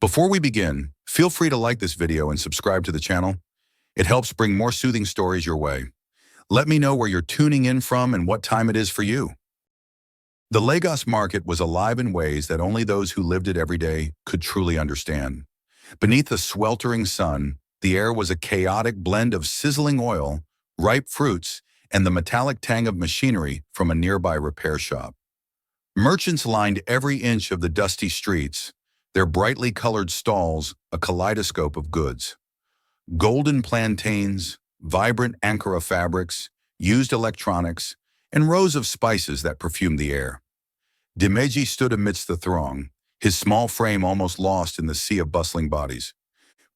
Before we begin, feel free to like this video and subscribe to the channel. It helps bring more soothing stories your way. Let me know where you're tuning in from and what time it is for you. The Lagos market was alive in ways that only those who lived it every day could truly understand. Beneath the sweltering sun, the air was a chaotic blend of sizzling oil, ripe fruits, and the metallic tang of machinery from a nearby repair shop. Merchants lined every inch of the dusty streets, their brightly colored stalls a kaleidoscope of goods. Golden plantains, vibrant Ankara fabrics, used electronics, and rows of spices that perfumed the air. Dimeji stood amidst the throng, his small frame almost lost in the sea of bustling bodies.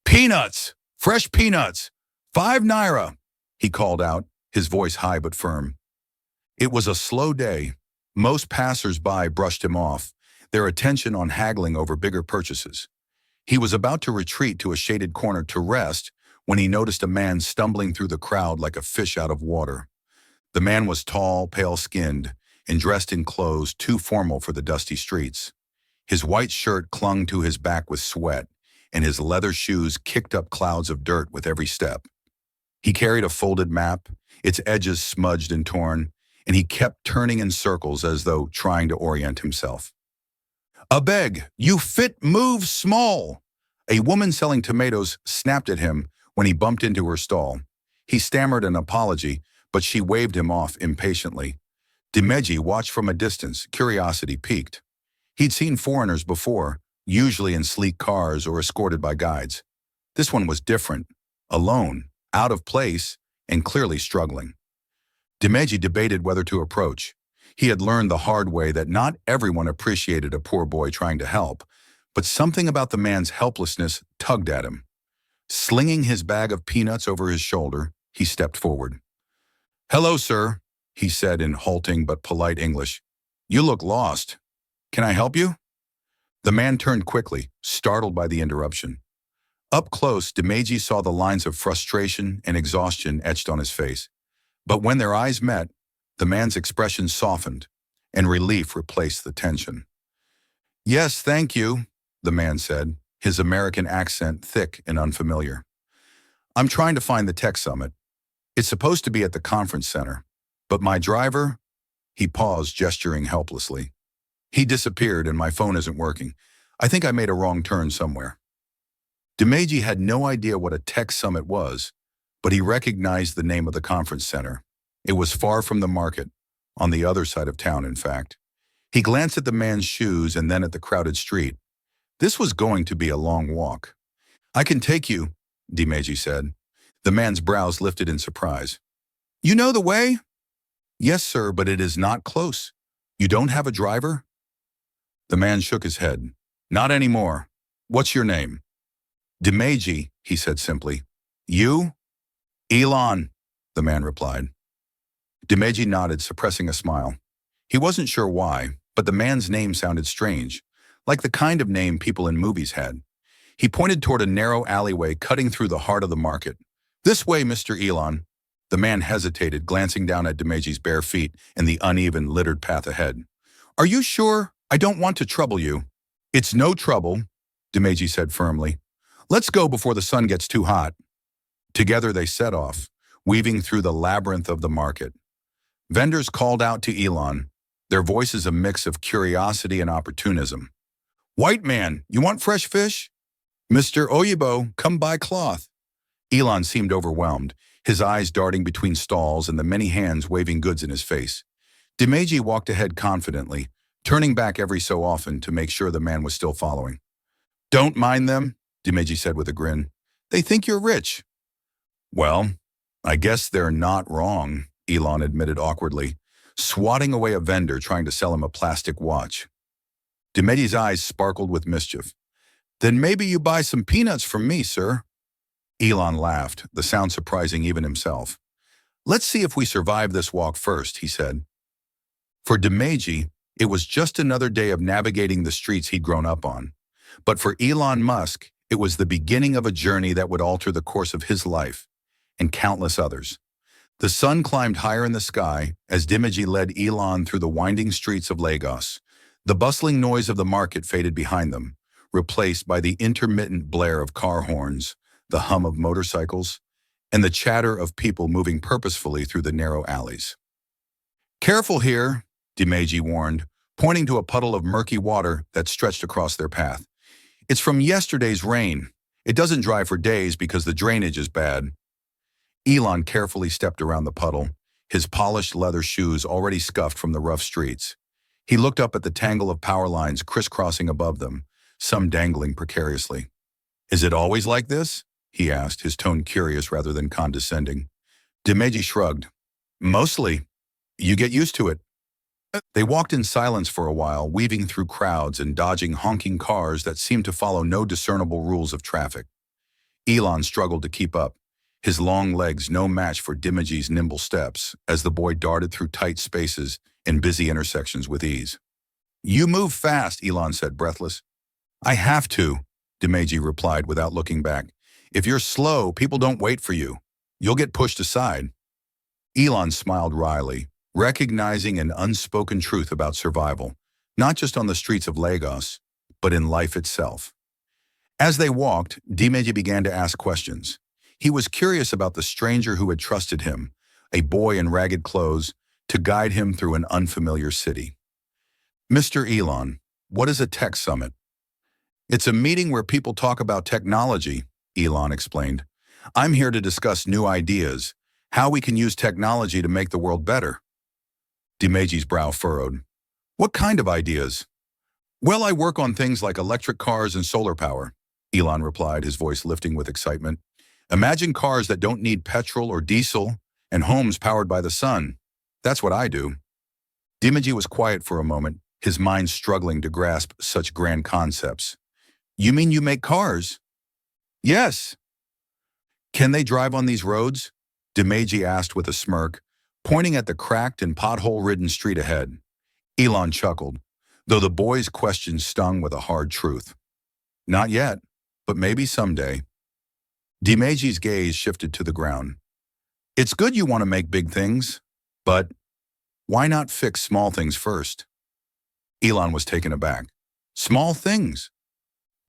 "Peanuts! Fresh peanuts! 5 naira!" he called out, his voice high but firm. It was a slow day. Most passers-by brushed him off, their attention on haggling over bigger purchases. He was about to retreat to a shaded corner to rest when he noticed a man stumbling through the crowd like a fish out of water. The man was tall, pale-skinned, and dressed in clothes too formal for the dusty streets. His white shirt clung to his back with sweat, and his leather shoes kicked up clouds of dirt with every step. He carried a folded map, its edges smudged and torn, and he kept turning in circles as though trying to orient himself. "Abeg, you fit move small!" A woman selling tomatoes snapped at him when he bumped into her stall. He stammered an apology, but she waved him off impatiently. Dimeji watched from a distance, curiosity piqued. He'd seen foreigners before, usually in sleek cars or escorted by guides. This one was different, alone, out of place, and clearly struggling. Dimeji debated whether to approach. He had learned the hard way that not everyone appreciated a poor boy trying to help, but something about the man's helplessness tugged at him. Slinging his bag of peanuts over his shoulder, he stepped forward. "Hello, sir," he said in halting but polite English. "You look lost. Can I help you?" The man turned quickly, startled by the interruption. Up close, Dimeji saw the lines of frustration and exhaustion etched on his face. But when their eyes met, the man's expression softened, and relief replaced the tension. "Yes, thank you," the man said, his American accent thick and unfamiliar. "I'm trying to find the tech summit. It's supposed to be at the conference center, but my driver—" He paused, gesturing helplessly. "He disappeared and my phone isn't working. I think I made a wrong turn somewhere." Dimeji had no idea what a tech summit was, but he recognized the name of the conference center. It was far from the market, on the other side of town, in fact. He glanced at the man's shoes and then at the crowded street. This was going to be a long walk. "I can take you," Dimeji said. The man's brows lifted in surprise. "You know the way?" "Yes, sir, but it is not close. You don't have a driver?" The man shook his head. "Not anymore. What's your name?" "Dimeji," he said simply. "You?" "Elon," the man replied. Dimeji nodded, suppressing a smile. He wasn't sure why, but the man's name sounded strange, like the kind of name people in movies had. He pointed toward a narrow alleyway cutting through the heart of the market. "This way, Mr. Elon." The man hesitated, glancing down at Dimeji's bare feet and the uneven, littered path ahead. "Are you sure? I don't want to trouble you." "It's no trouble," Dimeji said firmly. "Let's go before the sun gets too hot." Together they set off, weaving through the labyrinth of the market. Vendors called out to Elon, their voices a mix of curiosity and opportunism. "White man, you want fresh fish?" "Mr. Oyibo, come buy cloth." Elon seemed overwhelmed, his eyes darting between stalls and the many hands waving goods in his face. Dimeji walked ahead confidently, turning back every so often to make sure the man was still following. "Don't mind them," Dimeji said with a grin. "They think you're rich." "Well, I guess they're not wrong," Elon admitted awkwardly, swatting away a vendor trying to sell him a plastic watch. Dimeji's eyes sparkled with mischief. "Then maybe you buy some peanuts from me, sir." Elon laughed, the sound surprising even himself. "Let's see if we survive this walk first," he said. For Dimeji, it was just another day of navigating the streets he'd grown up on. But for Elon Musk, it was the beginning of a journey that would alter the course of his life and countless others. The sun climbed higher in the sky as Dimeji led Elon through the winding streets of Lagos. The bustling noise of the market faded behind them, replaced by the intermittent blare of car horns, the hum of motorcycles, and the chatter of people moving purposefully through the narrow alleys. "Careful here," Dimeji warned, pointing to a puddle of murky water that stretched across their path. "It's from yesterday's rain. It doesn't dry for days because the drainage is bad." Elon carefully stepped around the puddle, his polished leather shoes already scuffed from the rough streets. He looked up at the tangle of power lines crisscrossing above them, some dangling precariously. "Is it always like this?" he asked, his tone curious rather than condescending. Dimeji shrugged. "Mostly. You get used to it." They walked in silence for a while, weaving through crowds and dodging honking cars that seemed to follow no discernible rules of traffic. Elon struggled to keep up, his long legs no match for Dimeji's nimble steps, as the boy darted through tight spaces and busy intersections with ease. "You move fast," Elon said, breathless. "I have to," Dimeji replied without looking back. "If you're slow, people don't wait for you. You'll get pushed aside." Elon smiled wryly, recognizing an unspoken truth about survival, not just on the streets of Lagos, but in life itself. As they walked, Dimeji began to ask questions. He was curious about the stranger who had trusted him, a boy in ragged clothes, to guide him through an unfamiliar city. "Mr. Elon, what is a tech summit?" "It's a meeting where people talk about technology," Elon explained. "I'm here to discuss new ideas, how we can use technology to make the world better." Dimeji's brow furrowed. "What kind of ideas?" "Well, I work on things like electric cars and solar power," Elon replied, his voice lifting with excitement. "Imagine cars that don't need petrol or diesel and homes powered by the sun. That's what I do." Dimeji was quiet for a moment, his mind struggling to grasp such grand concepts. "You mean you make cars?" "Yes." "Can they drive on these roads?" Dimeji asked with a smirk, pointing at the cracked and pothole-ridden street ahead. Elon chuckled, though the boy's question stung with a hard truth. "Not yet, but maybe someday." Dimeji's gaze shifted to the ground. "It's good you want to make big things, but why not fix small things first?" Elon was taken aback. "Small things?"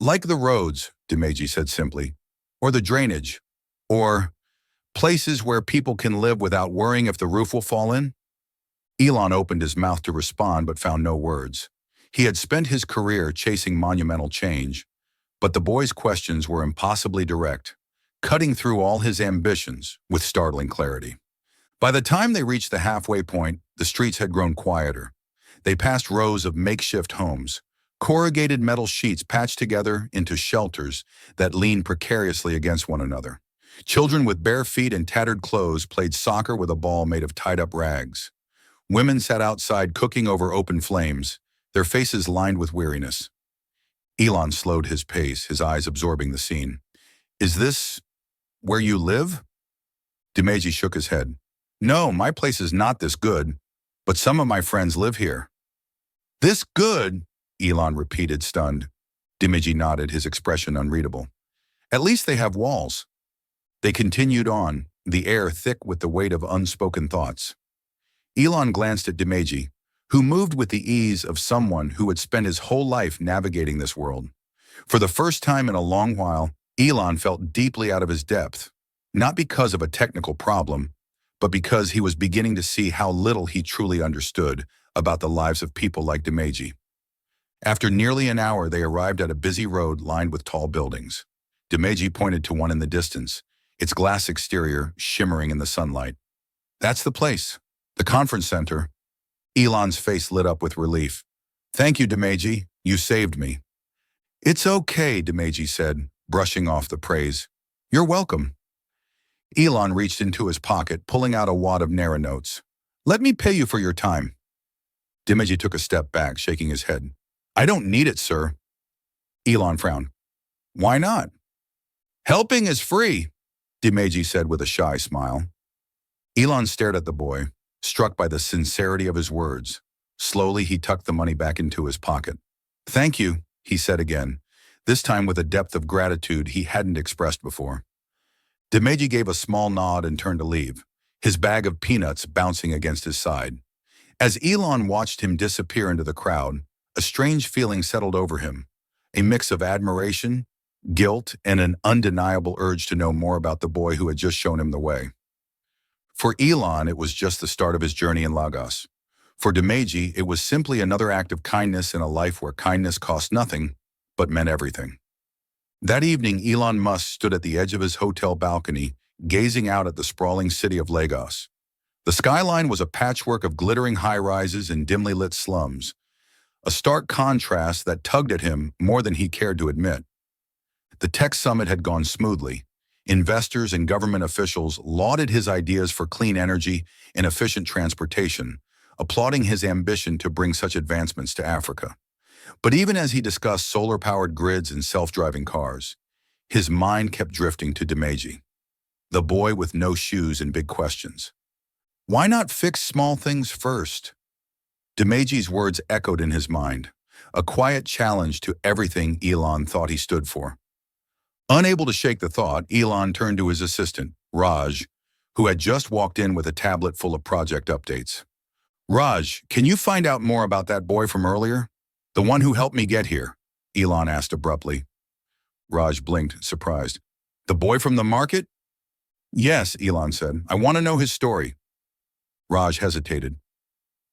"Like the roads," Dimeji said simply, "or the drainage, or places where people can live without worrying if the roof will fall in." Elon opened his mouth to respond but found no words. He had spent his career chasing monumental change, but the boy's questions were impossibly direct, cutting through all his ambitions with startling clarity. By the time they reached the halfway point, the streets had grown quieter. They passed rows of makeshift homes, corrugated metal sheets patched together into shelters that leaned precariously against one another. Children with bare feet and tattered clothes played soccer with a ball made of tied-up rags. Women sat outside cooking over open flames, their faces lined with weariness. Elon slowed his pace, his eyes absorbing the scene. "Is this where you live?" Dimeji shook his head. "No, my place is not this good, but some of my friends live here." "This good?" Elon repeated, stunned. Dimeji nodded, his expression unreadable. "At least they have walls." They continued on, the air thick with the weight of unspoken thoughts. Elon glanced at Dimeji, who moved with the ease of someone who had spent his whole life navigating this world. For the first time in a long while, Elon felt deeply out of his depth, not because of a technical problem, but because he was beginning to see how little he truly understood about the lives of people like Dimeji. After nearly an hour, they arrived at a busy road lined with tall buildings. Dimeji pointed to one in the distance, its glass exterior shimmering in the sunlight. "That's the place, the conference center." Elon's face lit up with relief. "Thank you, Dimeji. You saved me." "It's okay," Dimeji said, brushing off the praise. "You're welcome." Elon reached into his pocket, pulling out a wad of Naira notes. "Let me pay you for your time." Dimeji took a step back, shaking his head. "I don't need it, sir." Elon frowned. "Why not?" "Helping is free," Dimeji said with a shy smile. Elon stared at the boy, struck by the sincerity of his words. Slowly, he tucked the money back into his pocket. "Thank you," he said again, this time with a depth of gratitude he hadn't expressed before. Dimeji gave a small nod and turned to leave, his bag of peanuts bouncing against his side. As Elon watched him disappear into the crowd, a strange feeling settled over him, a mix of admiration, guilt, and an undeniable urge to know more about the boy who had just shown him the way. For Elon, it was just the start of his journey in Lagos. For Dimeji, it was simply another act of kindness in a life where kindness cost nothing, but meant everything. That evening, Elon Musk stood at the edge of his hotel balcony, gazing out at the sprawling city of Lagos. The skyline was a patchwork of glittering high-rises and dimly lit slums, a stark contrast that tugged at him more than he cared to admit. The tech summit had gone smoothly. Investors and government officials lauded his ideas for clean energy and efficient transportation, applauding his ambition to bring such advancements to Africa. But even as he discussed solar-powered grids and self-driving cars, his mind kept drifting to Dimeji, the boy with no shoes and big questions. Why not fix small things first? Dimeji's words echoed in his mind, a quiet challenge to everything Elon thought he stood for. Unable to shake the thought, Elon turned to his assistant, Raj, who had just walked in with a tablet full of project updates. Raj, can you find out more about that boy from earlier? The one who helped me get here, Elon asked abruptly. Raj blinked, surprised. The boy from the market? Yes, Elon said. I want to know his story. Raj hesitated.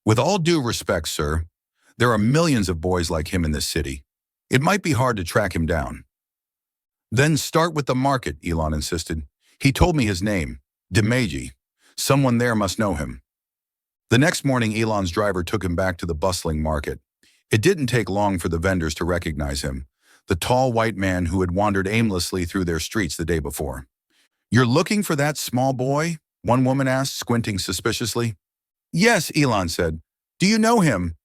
With all due respect, sir, there are millions of boys like him in this city. It might be hard to track him down. Then start with the market, Elon insisted. He told me his name, Dimeji. Someone there must know him. The next morning, Elon's driver took him back to the bustling market. It didn't take long for the vendors to recognize him, the tall white man who had wandered aimlessly through their streets the day before. You're looking for that small boy? One woman asked, squinting suspiciously. Yes, Elon said. Do you know him?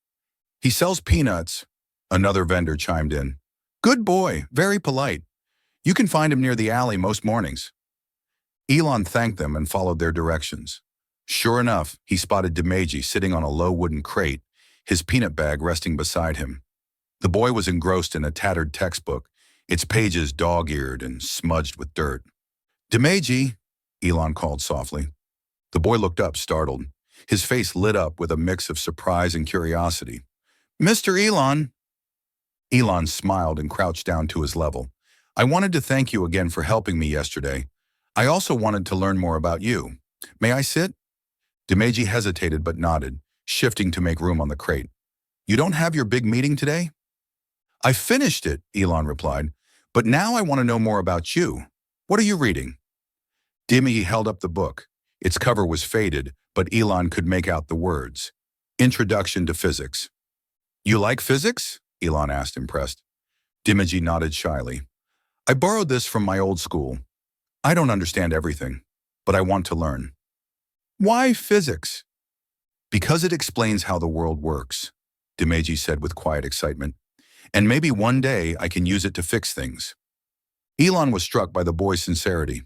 He sells peanuts. Another vendor chimed in. Good boy, very polite. You can find him near the alley most mornings. Elon thanked them and followed their directions. Sure enough, he spotted Dimeji sitting on a low wooden crate, his peanut bag resting beside him. The boy was engrossed in a tattered textbook, its pages dog-eared and smudged with dirt. Dimeji, Elon called softly. The boy looked up, startled. His face lit up with a mix of surprise and curiosity. Mr. Elon. Elon smiled and crouched down to his level. I wanted to thank you again for helping me yesterday. I also wanted to learn more about you. May I sit? Dimeji hesitated but nodded, shifting to make room on the crate. You don't have your big meeting today? I finished it, Elon replied, but now I want to know more about you. What are you reading? Dimeji held up the book. Its cover was faded, but Elon could make out the words. Introduction to Physics. You like physics? Elon asked, impressed. Dimeji nodded shyly. I borrowed this from my old school. I don't understand everything, but I want to learn. Why physics? Because it explains how the world works, Dimeji said with quiet excitement. And maybe one day I can use it to fix things. Elon was struck by the boy's sincerity.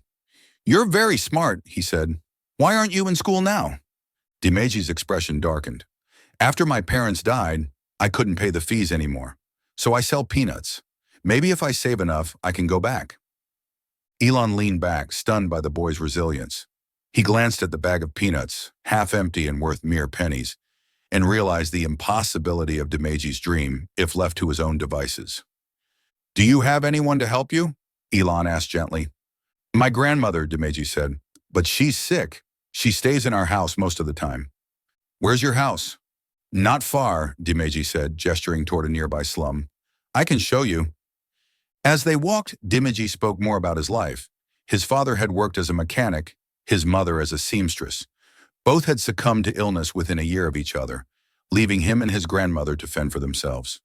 You're very smart, he said. Why aren't you in school now? Dimeji's expression darkened. After my parents died, I couldn't pay the fees anymore, so I sell peanuts. Maybe if I save enough, I can go back. Elon leaned back, stunned by the boy's resilience. He glanced at the bag of peanuts, half empty and worth mere pennies, and realized the impossibility of Dimeji's dream if left to his own devices. Do you have anyone to help you? Elon asked gently. My grandmother, Dimeji said, but she's sick. She stays in our house most of the time. Where's your house? Not far, Dimeji said, gesturing toward a nearby slum. I can show you. As they walked, Dimeji spoke more about his life. His father had worked as a mechanic, his mother as a seamstress. Both had succumbed to illness within a year of each other, leaving him and his grandmother to fend for themselves.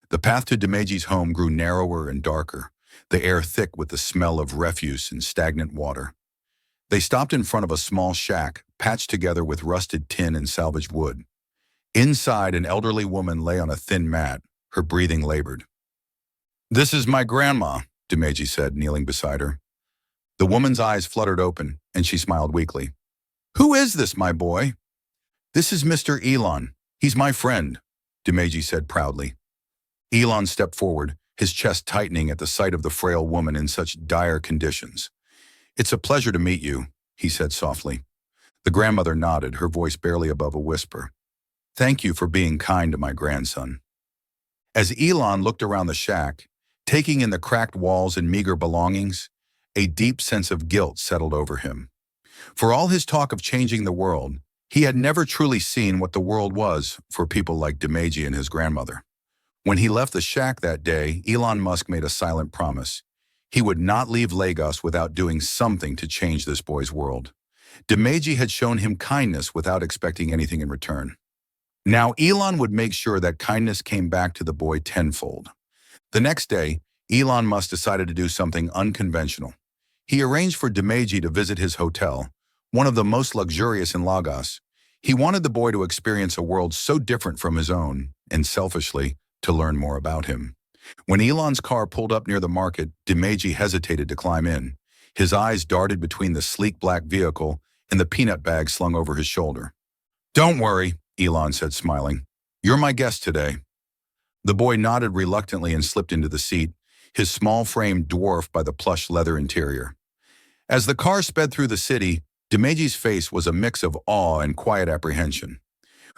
The path to Dimeji's home grew narrower and darker, the air thick with the smell of refuse and stagnant water. They stopped in front of a small shack, patched together with rusted tin and salvaged wood. Inside, an elderly woman lay on a thin mat, her breathing labored. This is my grandma, Dimeji said, kneeling beside her. The woman's eyes fluttered open, and she smiled weakly. Who is this, my boy? This is Mr. Elon. He's my friend, Dimeji said proudly. Elon stepped forward, his chest tightening at the sight of the frail woman in such dire conditions. It's a pleasure to meet you, he said softly. The grandmother nodded, her voice barely above a whisper. Thank you for being kind to my grandson. As Elon looked around the shack, Taking in the cracked walls and meager belongings, a deep sense of guilt settled over him. For all his talk of changing the world, he had never truly seen what the world was for people like Dimeji and his grandmother. When he left the shack that day, Elon Musk made a silent promise. He would not leave Lagos without doing something to change this boy's world. Dimeji had shown him kindness without expecting anything in return. Now Elon would make sure that kindness came back to the boy tenfold. The next day, Elon Musk decided to do something unconventional. He arranged for Dimeji to visit his hotel, one of the most luxurious in Lagos. He wanted the boy to experience a world so different from his own, and selfishly, to learn more about him. When Elon's car pulled up near the market, Dimeji hesitated to climb in. His eyes darted between the sleek black vehicle and the peanut bag slung over his shoulder. "Don't worry," Elon said, smiling. "You're my guest today." The boy nodded reluctantly and slipped into the seat, his small frame dwarfed by the plush leather interior. As the car sped through the city, Dimeji's face was a mix of awe and quiet apprehension.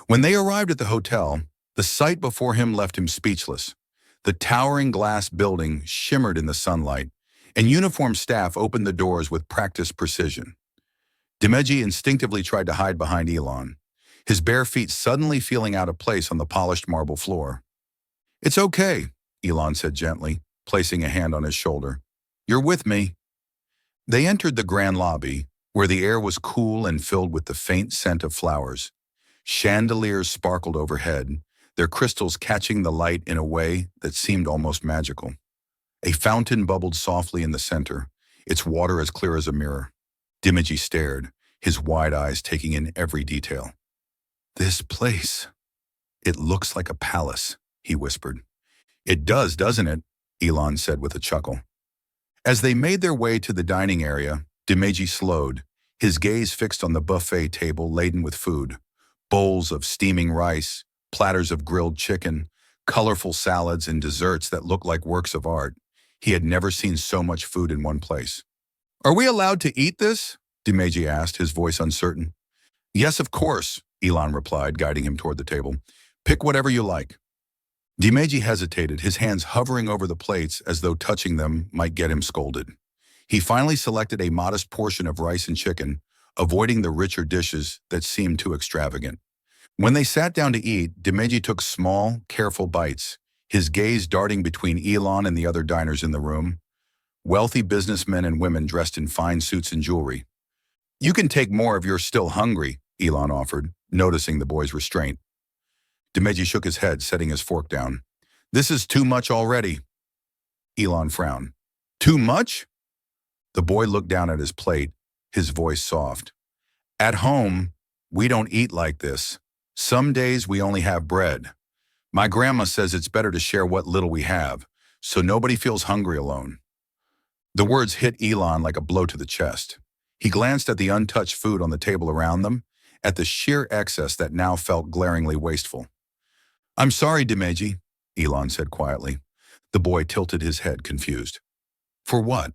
When they arrived at the hotel, the sight before him left him speechless. The towering glass building shimmered in the sunlight, and uniformed staff opened the doors with practiced precision. Dimeji instinctively tried to hide behind Elon, his bare feet suddenly feeling out of place on the polished marble floor. "It's okay," Elon said gently, placing a hand on his shoulder. "You're with me." They entered the grand lobby, where the air was cool and filled with the faint scent of flowers. Chandeliers sparkled overhead, their crystals catching the light in a way that seemed almost magical. A fountain bubbled softly in the center, its water as clear as a mirror. Dimeji stared, his wide eyes taking in every detail. "This place, it looks like a palace," he whispered. "It does, doesn't it?" Elon said with a chuckle. As they made their way to the dining area, Dimeji slowed, his gaze fixed on the buffet table laden with food. Bowls of steaming rice, platters of grilled chicken, colorful salads and desserts that looked like works of art. He had never seen so much food in one place. "Are we allowed to eat this?" Dimeji asked, his voice uncertain. "Yes, of course," Elon replied, guiding him toward the table. "Pick whatever you like." Dimeji hesitated, his hands hovering over the plates as though touching them might get him scolded. He finally selected a modest portion of rice and chicken, avoiding the richer dishes that seemed too extravagant. When they sat down to eat, Dimeji took small, careful bites, his gaze darting between Elon and the other diners in the room, wealthy businessmen and women dressed in fine suits and jewelry. "You can take more if you're still hungry," Elon offered, noticing the boy's restraint. Dimeji shook his head, setting his fork down. "This is too much already." Elon frowned. "Too much?" The boy looked down at his plate, his voice soft. "At home, we don't eat like this. Some days we only have bread. My grandma says it's better to share what little we have, so nobody feels hungry alone." The words hit Elon like a blow to the chest. He glanced at the untouched food on the table around them, at the sheer excess that now felt glaringly wasteful. "I'm sorry, Dimeji," Elon said quietly. The boy tilted his head, confused. "For what?"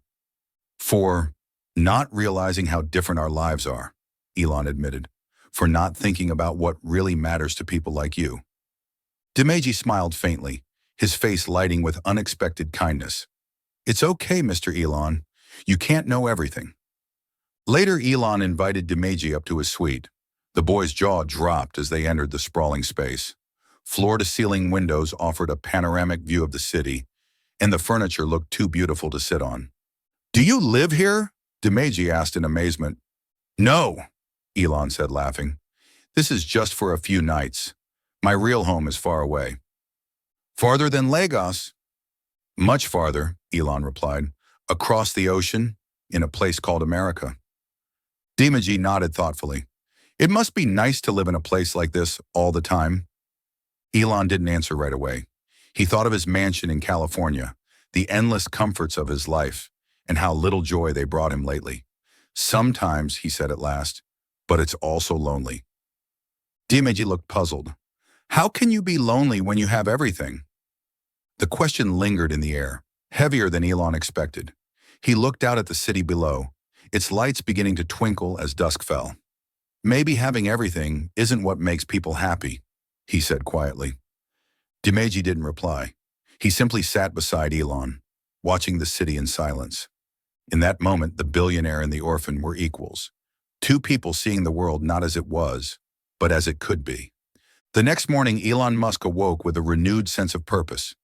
"For not realizing how different our lives are," Elon admitted. "For not thinking about what really matters to people like you." Dimeji smiled faintly, his face lighting with unexpected kindness. "It's okay, Mr. Elon. You can't know everything." Later, Elon invited Dimeji up to his suite. The boy's jaw dropped as they entered the sprawling space. Floor-to-ceiling windows offered a panoramic view of the city, and the furniture looked too beautiful to sit on. "Do you live here?" Dimeji asked in amazement. "No," Elon said, laughing. "This is just for a few nights. My real home is far away." "Farther than Lagos?" "Much farther," Elon replied. "Across the ocean, in a place called America." Dimeji nodded thoughtfully. "It must be nice to live in a place like this all the time." Elon didn't answer right away. He thought of his mansion in California, the endless comforts of his life, and how little joy they brought him lately. "Sometimes," he said at last, "but it's also lonely." Dimeji looked puzzled. "How can you be lonely when you have everything?" The question lingered in the air, heavier than Elon expected. He looked out at the city below, its lights beginning to twinkle as dusk fell. "Maybe having everything isn't what makes people happy," he said quietly. Dimeji didn't reply. He simply sat beside Elon, watching the city in silence. In that moment, the billionaire and the orphan were equals. Two people seeing the world not as it was, but as it could be. The next morning, Elon Musk awoke with a renewed sense of purpose.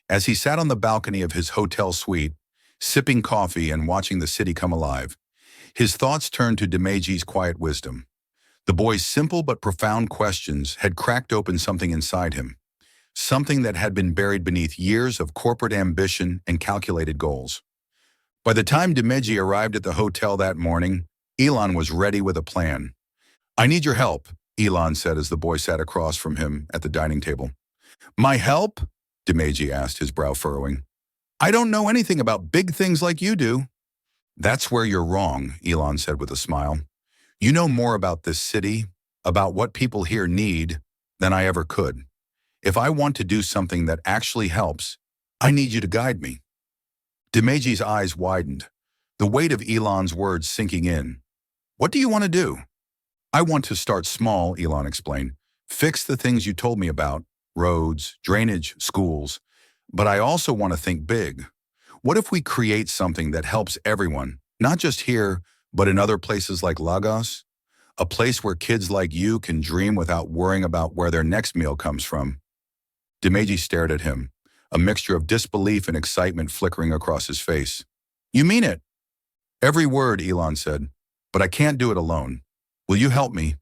As he sat on the balcony of his hotel suite, sipping coffee and watching the city come alive, his thoughts turned to Dimeji's quiet wisdom. The boy's simple but profound questions had cracked open something inside him, something that had been buried beneath years of corporate ambition and calculated goals. By the time Dimeji arrived at the hotel that morning, Elon was ready with a plan. "I need your help," Elon said as the boy sat across from him at the dining table. "My help?" Dimeji asked, his brow furrowing. "I don't know anything about big things like you do." "That's where you're wrong," Elon said with a smile. "You know more about this city, about what people here need, than I ever could. If I want to do something that actually helps, I need you to guide me." Dimeji's eyes widened, the weight of Elon's words sinking in. "What do you want to do?" "I want to start small," Elon explained. "Fix the things you told me about, roads, drainage, schools. But I also want to think big. What if we create something that helps everyone, not just here, but in other places like Lagos? A place where kids like you can dream without worrying about where their next meal comes from." Dimeji stared at him, a mixture of disbelief and excitement flickering across his face. "You mean it?" "Every word," Elon said, "but I can't do it alone. Will you help me?"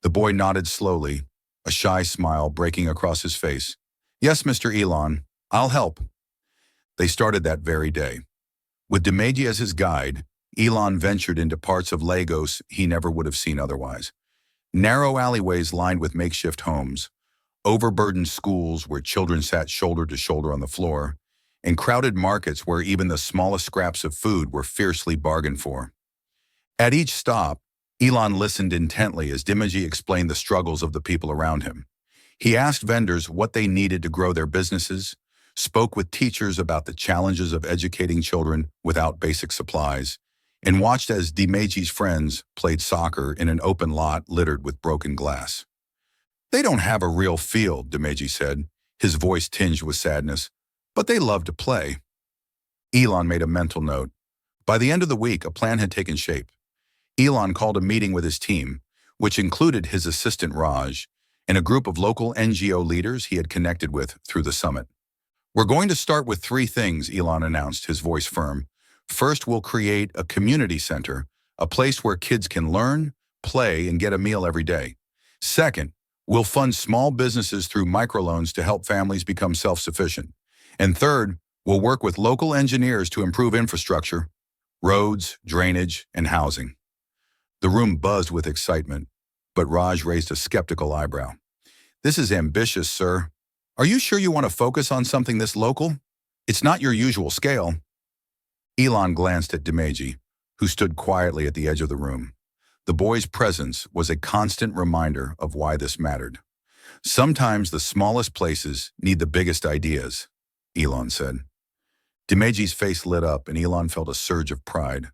The boy nodded slowly, a shy smile breaking across his face. "Yes, Mr. Elon, I'll help." They started that very day. With Dimeji as his guide, Elon ventured into parts of Lagos he never would have seen otherwise. Narrow alleyways lined with makeshift homes, overburdened schools where children sat shoulder to shoulder on the floor, and crowded markets where even the smallest scraps of food were fiercely bargained for. At each stop, Elon listened intently as Dimeji explained the struggles of the people around him. He asked vendors what they needed to grow their businesses, spoke with teachers about the challenges of educating children without basic supplies, and watched as Dimeji's friends played soccer in an open lot littered with broken glass. "They don't have a real field," Dimeji said, his voice tinged with sadness, "but they love to play." Elon made a mental note. By the end of the week, a plan had taken shape. Elon called a meeting with his team, which included his assistant Raj, and a group of local NGO leaders he had connected with through the summit. "We're going to start with three things," Elon announced, his voice firm. "First, we'll create a community center, a place where kids can learn, play, and get a meal every day. Second, we'll fund small businesses through microloans to help families become self-sufficient. And third, we'll work with local engineers to improve infrastructure, roads, drainage, and housing." The room buzzed with excitement, but Raj raised a skeptical eyebrow. "This is ambitious, sir. Are you sure you want to focus on something this local? It's not your usual scale." Elon glanced at Dimeji, who stood quietly at the edge of the room. The boy's presence was a constant reminder of why this mattered. "Sometimes the smallest places need the biggest ideas," Elon said. Dimeji's face lit up and Elon felt a surge of pride.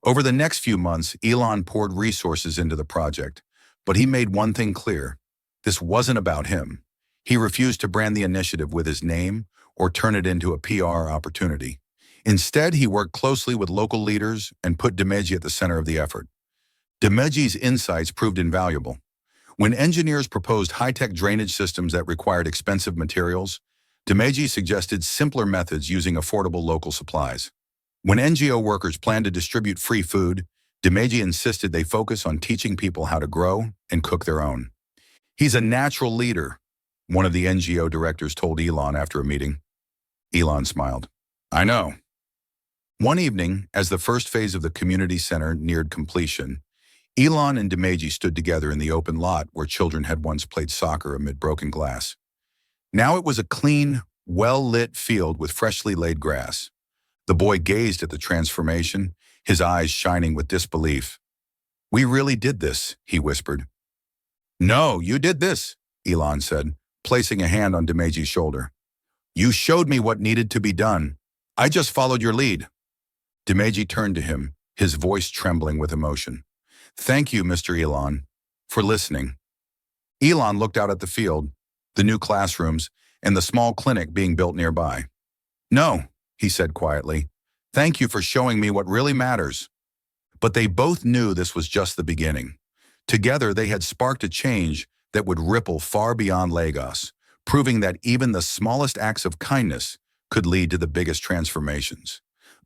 Over the next few months, Elon poured resources into the project, but he made one thing clear. This wasn't about him. He refused to brand the initiative with his name or turn it into a PR opportunity. Instead, he worked closely with local leaders and put Dimeji at the center of the effort. Dimeji's insights proved invaluable. When engineers proposed high-tech drainage systems that required expensive materials, Dimeji suggested simpler methods using affordable local supplies. When NGO workers planned to distribute free food, Dimeji insisted they focus on teaching people how to grow and cook their own. "He's a natural leader," one of the NGO directors told Elon after a meeting. Elon smiled. "I know." One evening, as the first phase of the community center neared completion, Elon and Dimeji stood together in the open lot where children had once played soccer amid broken glass. Now it was a clean, well-lit field with freshly laid grass. The boy gazed at the transformation, his eyes shining with disbelief. "We really did this," he whispered. "No, you did this," Elon said, placing a hand on Dimeji's shoulder. "You showed me what needed to be done. I just followed your lead." Dimeji turned to him, his voice trembling with emotion. "Thank you, Mr. Elon, for listening." Elon looked out at the field, the new classrooms, and the small clinic being built nearby. "No," he said quietly. "Thank you for showing me what really matters." But they both knew this was just the beginning. Together, they had sparked a change that would ripple far beyond Lagos, proving that even the smallest acts of kindness could lead to the biggest transformations.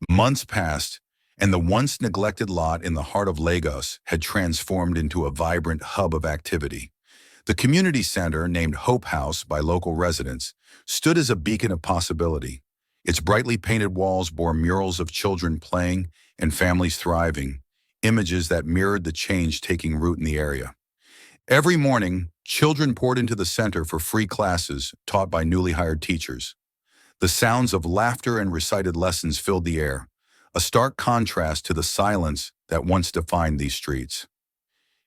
Months passed, and the once neglected lot in the heart of Lagos had transformed into a vibrant hub of activity. The community center, named Hope House by local residents, stood as a beacon of possibility. Its brightly painted walls bore murals of children playing and families thriving, images that mirrored the change taking root in the area. Every morning, children poured into the center for free classes taught by newly hired teachers. The sounds of laughter and recited lessons filled the air, a stark contrast to the silence that once defined these streets.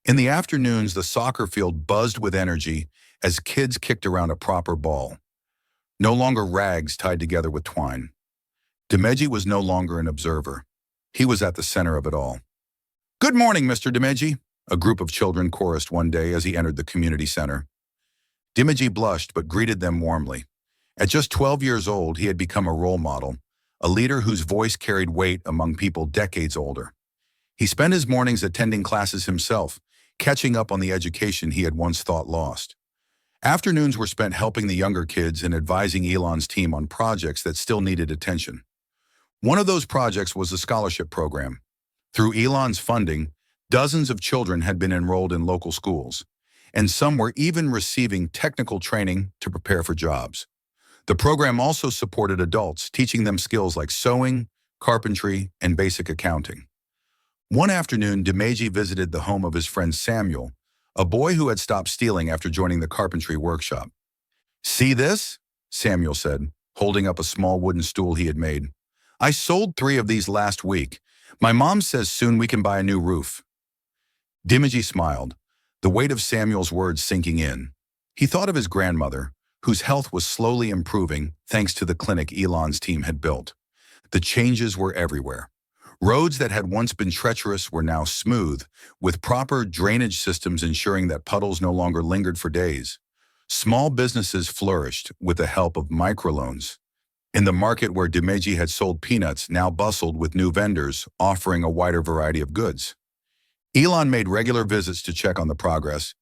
In the afternoons, the soccer field buzzed with energy as kids kicked around a proper ball, no longer rags tied together with twine. Demeji was no longer an observer. He was at the center of it all. "Good morning, Mr. Demeji," a group of children chorused one day as he entered the community center. Demeji blushed but greeted them warmly. At just 12 years old, he had become a role model, a leader whose voice carried weight among people decades older. He spent his mornings attending classes himself, catching up on the education he had once thought lost. Afternoons were spent helping the younger kids and advising Elon's team on projects that still needed attention. One of those projects was a scholarship program. Through Elon's funding, dozens of children had been enrolled in local schools, and some were even receiving technical training to prepare for jobs. The program also supported adults, teaching them skills like sewing, carpentry, and basic accounting. One afternoon, Demeji visited the home of his friend Samuel, a boy who had stopped stealing after joining the carpentry workshop. "See this?" Samuel said, holding up a small wooden stool he had made. "I sold 3 of these last week. My mom says soon we can buy a new roof." Demeji smiled, the weight of Samuel's words sinking in. He thought of his grandmother, whose health was slowly improving thanks to the clinic Elon's team had built. The changes were everywhere. Roads that had once been treacherous were now smooth, with proper drainage systems ensuring that puddles no longer lingered for days. Small businesses flourished with the help of microloans. In the market where Demeji had sold peanuts now bustled with new vendors offering a wider variety of goods. Elon made regular visits to check on the progress,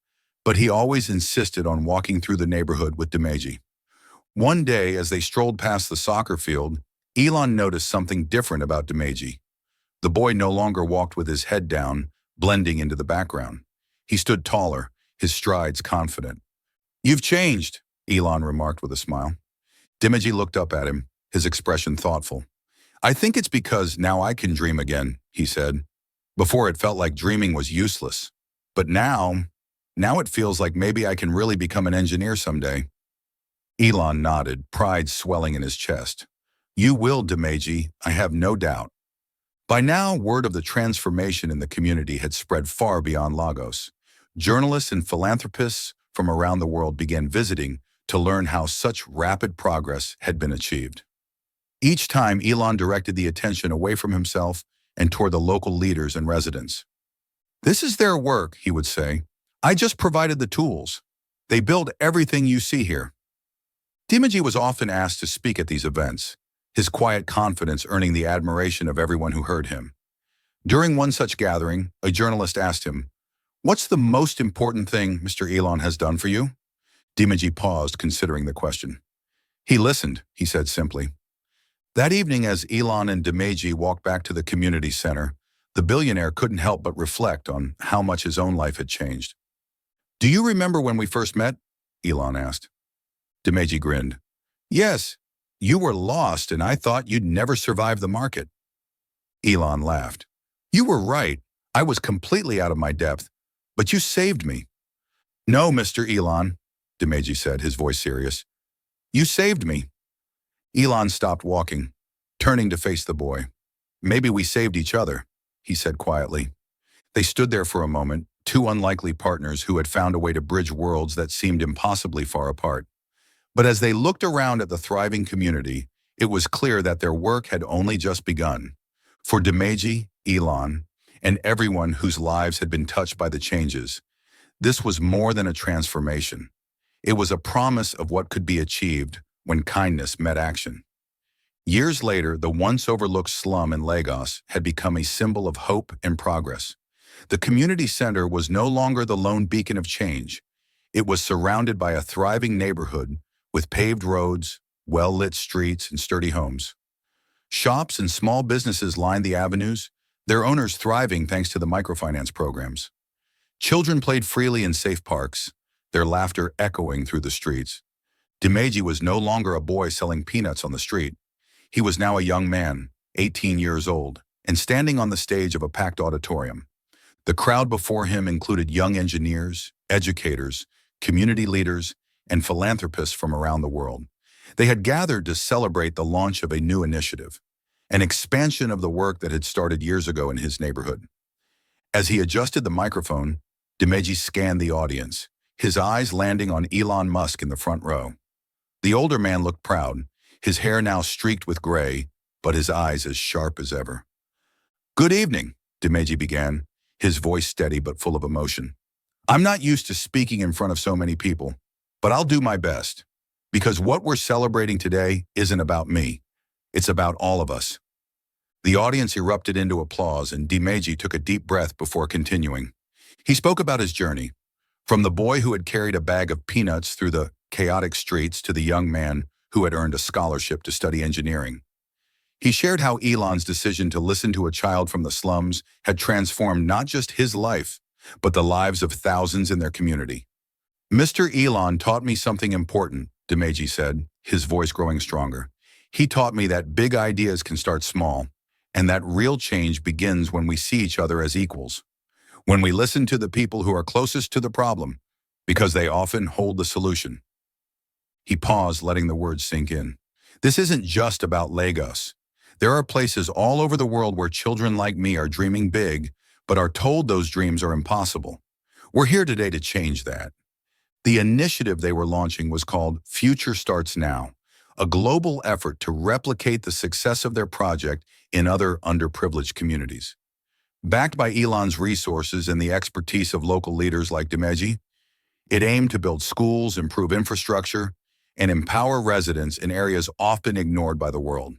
but he always insisted on walking through the neighborhood with Demeji. One day, as they strolled past the soccer field, Elon noticed something different about Demeji. The boy no longer walked with his head down, blending into the background. He stood taller, his strides confident. "You've changed," Elon remarked with a smile. Demeji looked up at him, his expression thoughtful. "I think it's because now I can dream again," he said. "Before it felt like dreaming was useless. But now it feels like maybe I can really become an engineer someday." Elon nodded, pride swelling in his chest. "You will, Demeji, I have no doubt." By now, word of the transformation in the community had spread far beyond Lagos. Journalists and philanthropists from around the world began visiting to learn how such rapid progress had been achieved. Each time, Elon directed the attention away from himself and toward the local leaders and residents. "This is their work," he would say. "I just provided the tools. They build everything you see here." Demeji was often asked to speak at these events, his quiet confidence earning the admiration of everyone who heard him. During one such gathering, a journalist asked him, "What's the most important thing Mr. Elon has done for you?" Demeji paused, considering the question. "He listened," he said simply. That evening, as Elon and Demeji walked back to the community center, the billionaire couldn't help but reflect on how much his own life had changed. "Do you remember when we first met?" Elon asked. Demeji grinned. "Yes, you were lost and I thought you'd never survive the market." Elon laughed. "You were right. I was completely out of my depth, but you saved me." "No, Mr. Elon," Demeji said, his voice serious. "You saved me." Elon stopped walking, turning to face the boy. "Maybe we saved each other," he said quietly. They stood there for a moment, two unlikely partners who had found a way to bridge worlds that seemed impossibly far apart. But as they looked around at the thriving community, it was clear that their work had only just begun. For Demeji, Elon, and everyone whose lives had been touched by the changes, this was more than a transformation. It was a promise of what could be achieved when kindness met action. Years later, the once overlooked slum in Lagos had become a symbol of hope and progress. The community center was no longer the lone beacon of change. It was surrounded by a thriving neighborhood with paved roads, well-lit streets, and sturdy homes. Shops and small businesses lined the avenues, their owners thriving thanks to the microfinance programs. Children played freely in safe parks, their laughter echoing through the streets. Dimeji was no longer a boy selling peanuts on the street. He was now a young man, 18 years old, and standing on the stage of a packed auditorium. The crowd before him included young engineers, educators, community leaders, and philanthropists from around the world. They had gathered to celebrate the launch of a new initiative, an expansion of the work that had started years ago in his neighborhood. As he adjusted the microphone, Dimeji scanned the audience, his eyes landing on Elon Musk in the front row. The older man looked proud, his hair now streaked with gray, but his eyes as sharp as ever. "Good evening," Dimeji began, his voice steady but full of emotion. "I'm not used to speaking in front of so many people, but I'll do my best. Because what we're celebrating today isn't about me. It's about all of us." The audience erupted into applause, and Dimeji took a deep breath before continuing. He spoke about his journey, from the boy who had carried a bag of peanuts through the chaotic streets to the young man who had earned a scholarship to study engineering. He shared how Elon's decision to listen to a child from the slums had transformed not just his life, but the lives of thousands in their community. "Mr. Elon taught me something important," Dimeji said, his voice growing stronger. "He taught me that big ideas can start small, and that real change begins when we see each other as equals. When we listen to the people who are closest to the problem, because they often hold the solution." He paused, letting the words sink in. This isn't just about Lagos. There are places all over the world where children like me are dreaming big, but are told those dreams are impossible. We're here today to change that. The initiative they were launching was called Future Starts Now, a global effort to replicate the success of their project in other underprivileged communities. Backed by Elon's resources and the expertise of local leaders like Dimeji, it aimed to build schools, improve infrastructure, and empower residents in areas often ignored by the world.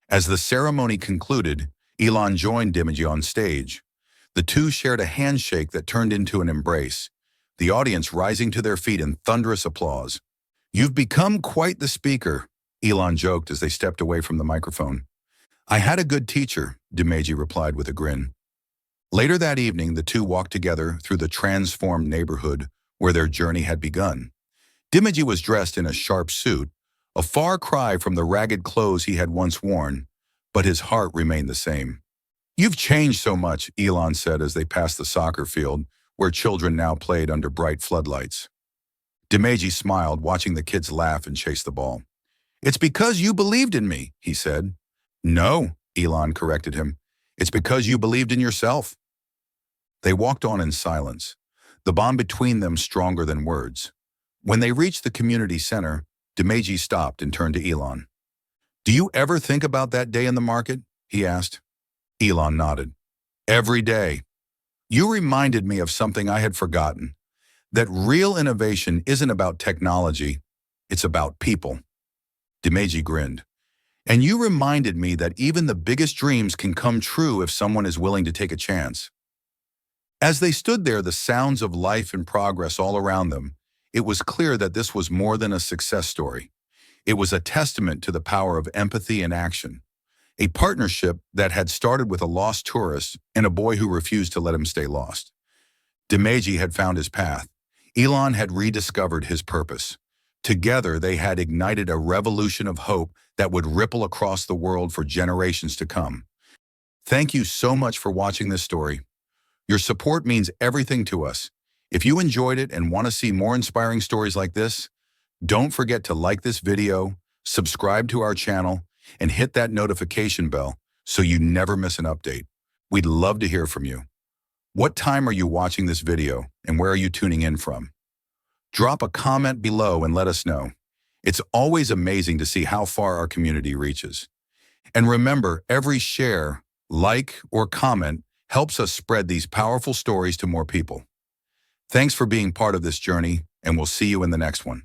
As the ceremony concluded, Elon joined Dimeji on stage. The two shared a handshake that turned into an embrace, the audience rising to their feet in thunderous applause. "You've become quite the speaker," Elon joked as they stepped away from the microphone. "I had a good teacher," Dimeji replied with a grin. Later that evening, the two walked together through the transformed neighborhood where their journey had begun. Dimeji was dressed in a sharp suit, a far cry from the ragged clothes he had once worn, but his heart remained the same. "You've changed so much," Elon said as they passed the soccer field, where children now played under bright floodlights. Dimeji smiled, watching the kids laugh and chase the ball. "It's because you believed in me," he said. "No," Elon corrected him. "It's because you believed in yourself." They walked on in silence, the bond between them stronger than words. When they reached the community center, Dimeji stopped and turned to Elon. "Do you ever think about that day in the market?" he asked. Elon nodded. "Every day. You reminded me of something I had forgotten, that real innovation isn't about technology, it's about people." Dimeji grinned. "And you reminded me that even the biggest dreams can come true if someone is willing to take a chance." As they stood there, the sounds of life and progress all around them, it was clear that this was more than a success story. It was a testament to the power of empathy and action. A partnership that had started with a lost tourist and a boy who refused to let him stay lost. Dimeji had found his path. Elon had rediscovered his purpose. Together, they had ignited a revolution of hope that would ripple across the world for generations to come. Thank you so much for watching this story. Your support means everything to us. If you enjoyed it and want to see more inspiring stories like this, don't forget to like this video, subscribe to our channel, and hit that notification bell so you never miss an update. We'd love to hear from you. What time are you watching this video, and where are you tuning in from? Drop a comment below and let us know. It's always amazing to see how far our community reaches. And remember, every share, like, or comment helps us spread these powerful stories to more people. Thanks for being part of this journey, and we'll see you in the next one.